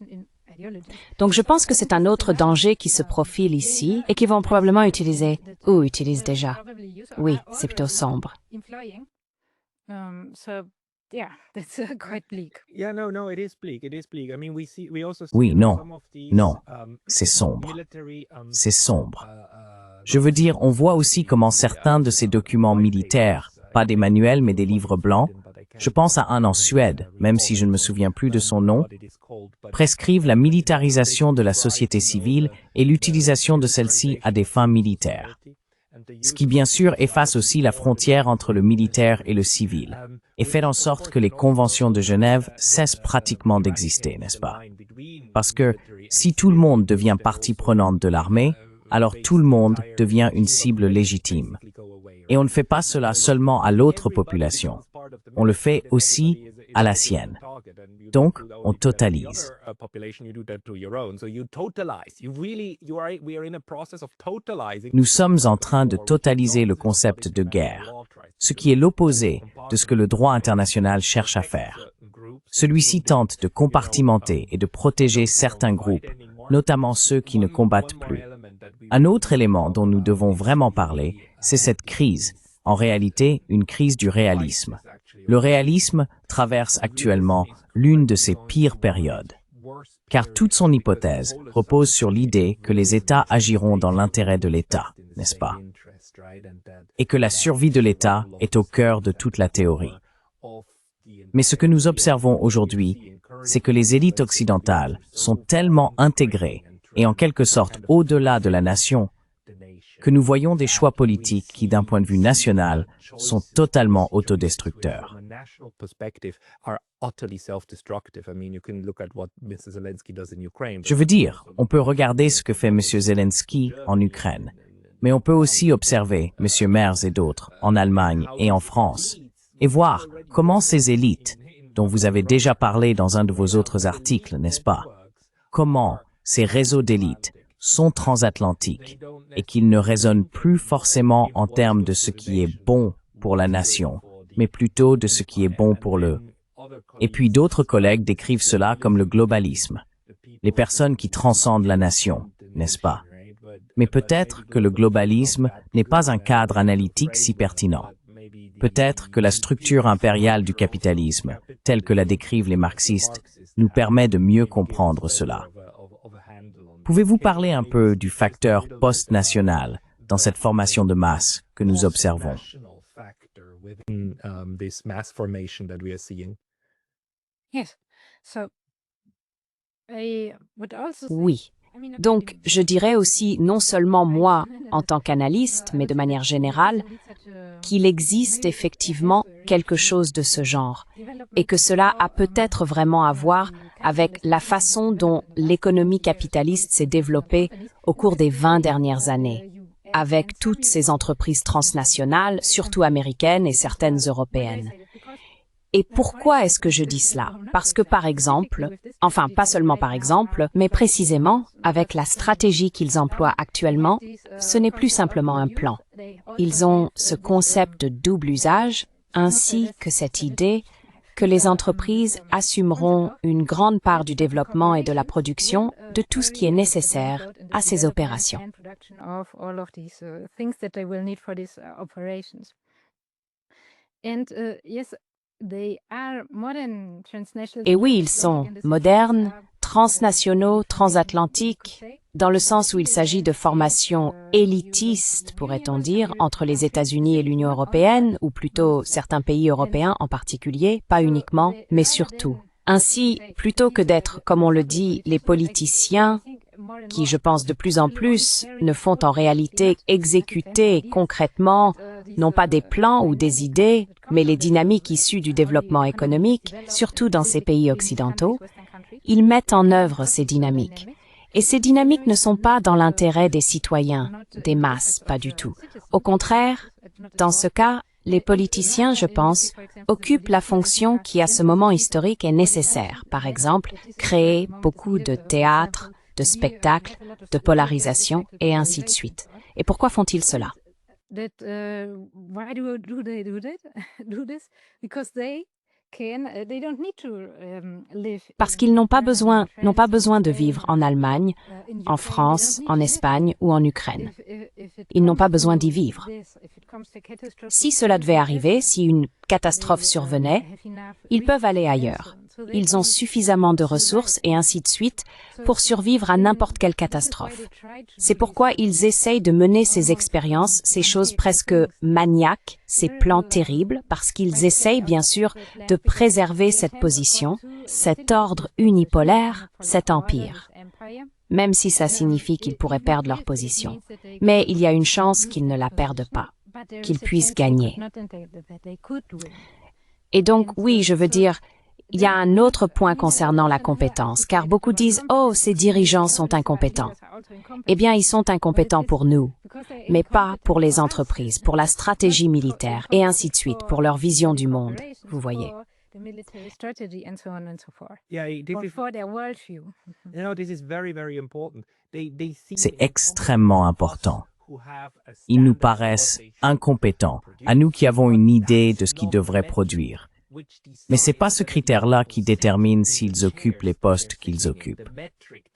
Donc je pense que c'est un autre danger qui se profile ici et qu'ils vont probablement utiliser, ou utilisent déjà. Oui, c'est plutôt sombre. Oui, non, c'est sombre. C'est sombre. Je veux dire, on voit aussi comment certains de ces documents militaires, pas des manuels mais des livres blancs, je pense à un en Suède, même si je ne me souviens plus de son nom, prescrivent la militarisation de la société civile et l'utilisation de celle-ci à des fins militaires. Ce qui bien sûr efface aussi la frontière entre le militaire et le civil, et fait en sorte que les conventions de Genève cessent pratiquement d'exister, n'est-ce pas? Parce que si tout le monde devient partie prenante de l'armée, alors tout le monde devient une cible légitime. Et on ne fait pas cela seulement à l'autre population, on le fait aussi à la sienne. Donc, on totalise. Nous sommes en train de totaliser le concept de guerre, ce qui est l'opposé de ce que le droit international cherche à faire. Celui-ci tente de compartimenter et de protéger certains groupes, notamment ceux qui ne combattent plus. Un autre élément dont nous devons vraiment parler, c'est cette crise, en réalité une crise du réalisme. Le réalisme traverse actuellement l'une de ses pires périodes, car toute son hypothèse repose sur l'idée que les États agiront dans l'intérêt de l'État, n'est-ce pas? Et que la survie de l'État est au cœur de toute la théorie. Mais ce que nous observons aujourd'hui, c'est que les élites occidentales sont tellement intégrées et en quelque sorte au-delà de la nation, que nous voyons des choix politiques qui, d'un point de vue national, sont totalement autodestructeurs. Je veux dire, on peut regarder ce que fait M. Zelensky en Ukraine, mais on peut aussi observer M. Merz et d'autres en Allemagne et en France, et voir comment ces élites, dont vous avez déjà parlé dans un de vos autres articles, n'est-ce pas? Comment ces réseaux d'élites sont transatlantiques et qu'ils ne raisonnent plus forcément en termes de ce qui est bon pour la nation, mais plutôt de ce qui est bon pour le. Et puis d'autres collègues décrivent cela comme le globalisme, les personnes qui transcendent la nation, n'est-ce pas? Mais peut-être que le globalisme n'est pas un cadre analytique si pertinent. Peut-être que la structure impériale du capitalisme, telle que la décrivent les marxistes, nous permet de mieux comprendre cela. Pouvez-vous parler un peu du facteur post-national dans cette formation de masse que nous observons? Oui. Donc, je dirais aussi, non seulement moi, en tant qu'analyste, mais de manière générale, qu'il existe effectivement quelque chose de ce genre, et que cela a peut-être vraiment à voir avec la façon dont l'économie capitaliste s'est développée au cours des 20 dernières années, avec toutes ces entreprises transnationales, surtout américaines et certaines européennes. Et pourquoi est-ce que je dis cela? Parce que par exemple, enfin pas seulement par exemple, mais précisément avec la stratégie qu'ils emploient actuellement, ce n'est plus simplement un plan. Ils ont ce concept de double usage, ainsi que cette idée que les entreprises assumeront une grande part du développement et de la production de tout ce qui est nécessaire à ces opérations. Et oui, ils sont modernes, transnationaux, transatlantiques, dans le sens où il s'agit de formations élitistes, pourrait-on dire, entre les États-Unis et l'Union européenne, ou plutôt certains pays européens en particulier, pas uniquement, mais surtout. Ainsi, plutôt que d'être, comme on le dit, les politiciens, qui, je pense, de plus en plus, ne font en réalité exécuter concrètement, non pas des plans ou des idées, mais les dynamiques issues du développement économique, surtout dans ces pays occidentaux, ils mettent en œuvre ces dynamiques. Et ces dynamiques ne sont pas dans l'intérêt des citoyens, des masses, pas du tout. Au contraire, dans ce cas, Les politiciens, je pense, occupent la fonction qui à ce moment historique est nécessaire. Par exemple, créer beaucoup de théâtres, de spectacles, de polarisation et ainsi de suite. Et pourquoi font-ils cela? Parce qu'ils n'ont pas besoin de vivre en Allemagne, en France, en Espagne ou en Ukraine. Ils n'ont pas besoin d'y vivre. Si cela devait arriver, si une catastrophe survenait, ils peuvent aller ailleurs. Ils ont suffisamment de ressources et ainsi de suite pour survivre à n'importe quelle catastrophe. C'est pourquoi ils essayent de mener ces expériences, ces choses presque maniaques, ces plans terribles, parce qu'ils essayent bien sûr de préserver cette position, cet ordre unipolaire, cet empire. Même si ça signifie qu'ils pourraient perdre leur position. Mais il y a une chance qu'ils ne la perdent pas, qu'ils puissent gagner. Et donc, oui, je veux dire, il y a un autre point concernant la compétence, car beaucoup disent « Oh, ces dirigeants sont incompétents ». Eh bien, ils sont incompétents pour nous, mais pas pour les entreprises, pour la stratégie militaire, et ainsi de suite, pour leur vision du monde, vous voyez. C'est extrêmement important. Ils nous paraissent incompétents, à nous qui avons une idée de ce qu'ils devraient produire. Mais ce n'est pas ce critère-là qui détermine s'ils occupent les postes qu'ils occupent.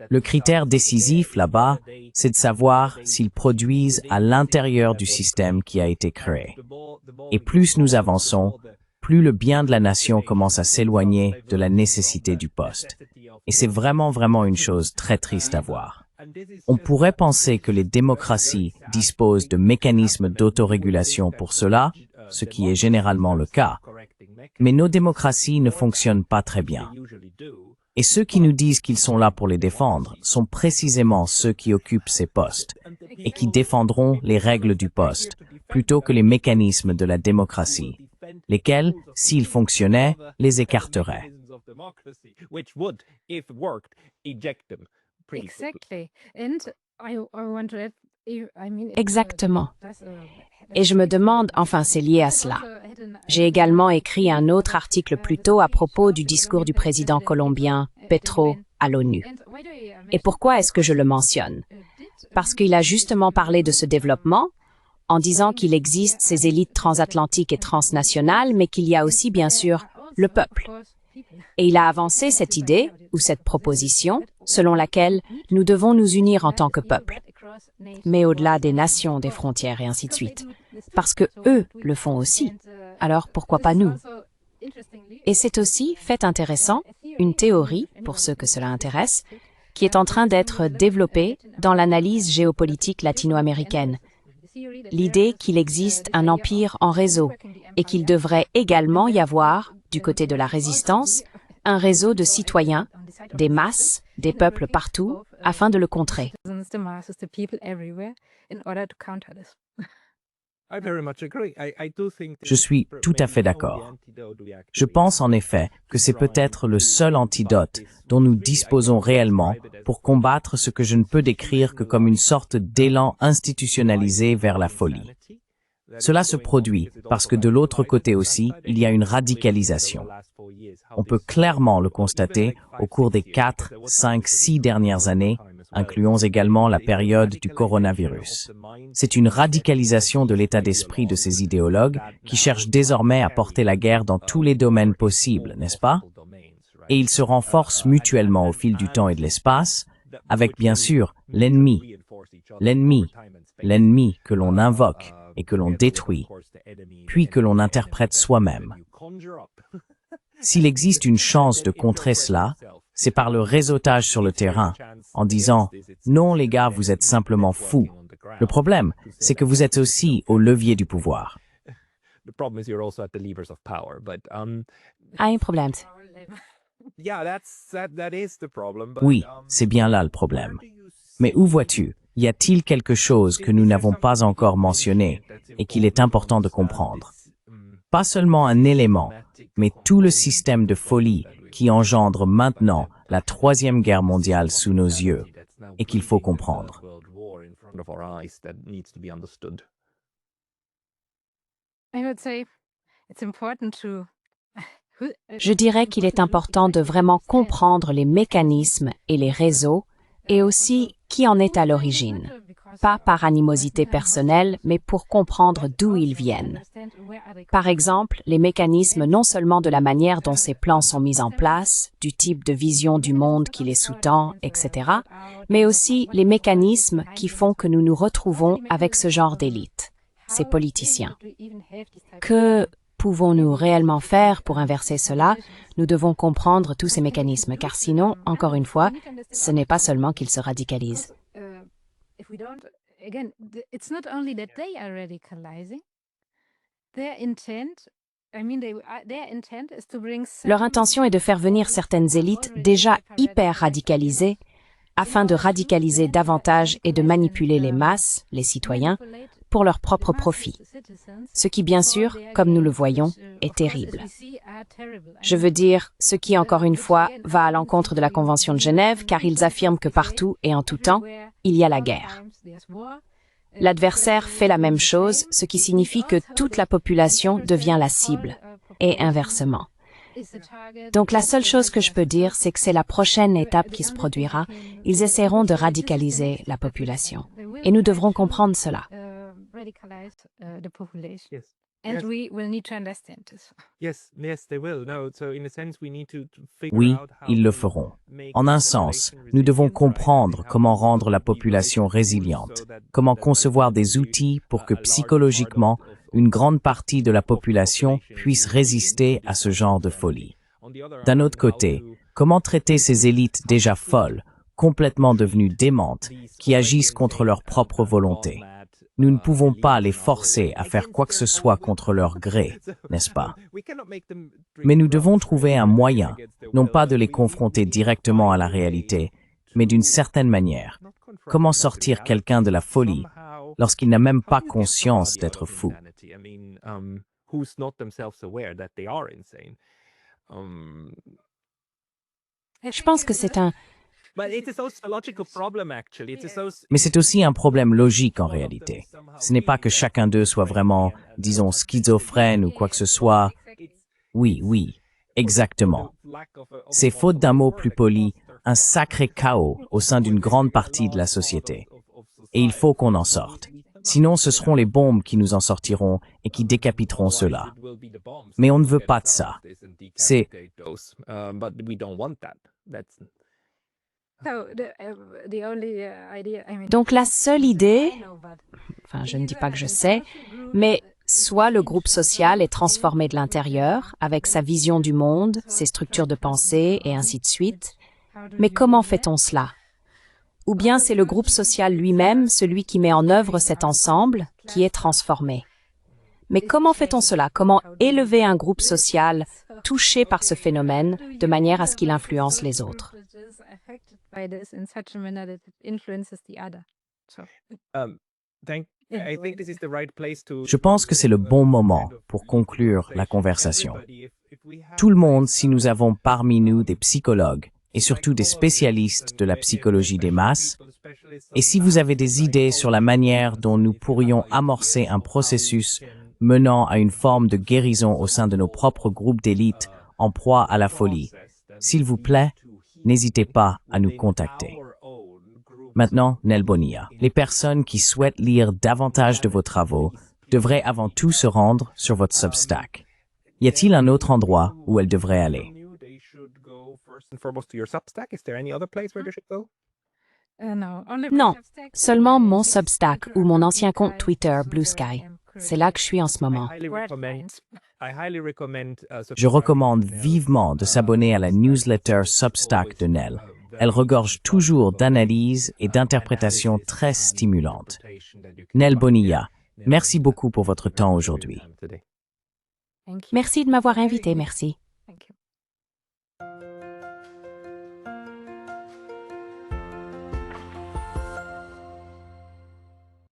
Le critère décisif là-bas, c'est de savoir s'ils produisent à l'intérieur du système qui a été créé. Et plus nous avançons, plus le bien de la nation commence à s'éloigner de la nécessité du poste. Et c'est vraiment une chose très triste à voir. On pourrait penser que les démocraties disposent de mécanismes d'autorégulation pour cela, ce qui est généralement le cas. Mais nos démocraties ne fonctionnent pas très bien. Et ceux qui nous disent qu'ils sont là pour les défendre sont précisément ceux qui occupent ces postes et qui défendront les règles du poste plutôt que les mécanismes de la démocratie, lesquels, s'ils fonctionnaient, les écarteraient. Exactement. Et je me demande, enfin c'est lié à cela. J'ai également écrit un autre article plus tôt à propos du discours du président colombien Petro à l'ONU. Et pourquoi est-ce que je le mentionne? Parce qu'il a justement parlé de ce développement en disant qu'il existe ces élites transatlantiques et transnationales, mais qu'il y a aussi bien sûr le peuple. Et il a avancé cette idée, ou cette proposition, selon laquelle nous devons nous unir en tant que peuple, mais au-delà des nations, des frontières et ainsi de suite, parce que eux le font aussi. Alors pourquoi pas nous? Et c'est aussi, fait intéressant, une théorie, pour ceux que cela intéresse, qui est en train d'être développée dans l'analyse géopolitique latino-américaine. L'idée qu'il existe un empire en réseau et qu'il devrait également y avoir, du côté de la résistance, un réseau de citoyens, des masses, des peuples partout, afin de le contrer. Je suis tout à fait d'accord. Je pense en effet que c'est peut-être le seul antidote dont nous disposons réellement pour combattre ce que je ne peux décrire que comme une sorte d'élan institutionnalisé vers la folie. Cela se produit parce que de l'autre côté aussi, il y a une radicalisation. On peut clairement le constater au cours des 4, 5, 6 dernières années, incluons également la période du coronavirus. C'est une radicalisation de l'état d'esprit de ces idéologues qui cherchent désormais à porter la guerre dans tous les domaines possibles, n'est-ce pas? Et ils se renforcent mutuellement au fil du temps et de l'espace, avec bien sûr l'ennemi que l'on invoque et que l'on détruit, puis que l'on interprète soi-même. S'il existe une chance de contrer cela, c'est par le réseautage sur le terrain, en disant « Non les gars, vous êtes simplement fous ». Le problème, c'est que vous êtes aussi au levier du pouvoir. Un problème. Oui, c'est bien là le problème. Mais où vois-tu? Y a-t-il quelque chose que nous n'avons pas encore mentionné et qu'il est important de comprendre? Pas seulement un élément, mais tout le système de folie qui engendre maintenant la Troisième Guerre mondiale sous nos yeux et qu'il faut comprendre. Je dirais qu'il est important de vraiment comprendre les mécanismes et les réseaux et aussi qui en est à l'origine. Pas par animosité personnelle, mais pour comprendre d'où ils viennent. Par exemple, les mécanismes non seulement de la manière dont ces plans sont mis en place, du type de vision du monde qui les sous-tend, etc., mais aussi les mécanismes qui font que nous nous retrouvons avec ce genre d'élite, ces politiciens. Que pouvons-nous réellement faire pour inverser cela? Nous devons comprendre tous ces mécanismes, car sinon, encore une fois, ce n'est pas seulement qu'ils se radicalisent. Leur intention est de faire venir certaines élites déjà hyper radicalisées afin de radicaliser davantage et de manipuler les masses, les citoyens, pour leur propre profit. Ce qui, bien sûr, comme nous le voyons, est terrible. Je veux dire, ce qui, encore une fois, va à l'encontre de la Convention de Genève, car ils affirment que partout et en tout temps, il y a la guerre. L'adversaire fait la même chose, ce qui signifie que toute la population devient la cible, et inversement. Donc la seule chose que je peux dire, c'est que c'est la prochaine étape qui se produira. Ils essaieront de radicaliser la population. Et nous devrons comprendre cela. Oui, ils le feront. En un sens, nous devons comprendre comment rendre la population résiliente, comment concevoir des outils pour que psychologiquement, une grande partie de la population puisse résister à ce genre de folie. D'un autre côté, comment traiter ces élites déjà folles, complètement devenues démentes, qui agissent contre leur propre volonté? Nous ne pouvons pas les forcer à faire quoi que ce soit contre leur gré, n'est-ce pas? Mais nous devons trouver un moyen, non pas de les confronter directement à la réalité, mais d'une certaine manière. Comment sortir quelqu'un de la folie lorsqu'il n'a même pas conscience d'être fou? Je pense que c'est un... Mais c'est aussi un problème logique en réalité. Ce n'est pas que chacun d'eux soit vraiment, disons, schizophrène ou quoi que ce soit. Oui, exactement. C'est, faute d'un mot plus poli, un sacré chaos au sein d'une grande partie de la société. Et il faut qu'on en sorte. Sinon, ce seront les bombes qui nous en sortiront et qui décapiteront ceux-là. Mais on ne veut pas de ça. C'est... Donc la seule idée, enfin je ne dis pas que je sais, mais soit le groupe social est transformé de l'intérieur, avec sa vision du monde, ses structures de pensée et ainsi de suite, mais comment fait-on cela? Ou bien c'est le groupe social lui-même, celui qui met en œuvre cet ensemble, qui est transformé. Mais comment fait-on cela? Comment élever un groupe social touché par ce phénomène de manière à ce qu'il influence les autres? Je pense que c'est le bon moment pour conclure la conversation. Tout le monde, si nous avons parmi nous des psychologues et surtout des spécialistes de la psychologie des masses, et si vous avez des idées sur la manière dont nous pourrions amorcer un processus menant à une forme de guérison au sein de nos propres groupes d'élite en proie à la folie, s'il vous plaît, n'hésitez pas à nous contacter. Maintenant, Nel Bonilla. Les personnes qui souhaitent lire davantage de vos travaux devraient avant tout se rendre sur votre Substack. Y a-t-il un autre endroit où elles devraient aller? Non, seulement mon Substack ou mon ancien compte Twitter, Blue Sky. C'est là que je suis en ce moment. Je recommande vivement de s'abonner à la newsletter Substack de Nel. Elle regorge toujours d'analyses et d'interprétations très stimulantes. Nel Bonilla, merci beaucoup pour votre temps aujourd'hui. Merci de m'avoir invité, merci.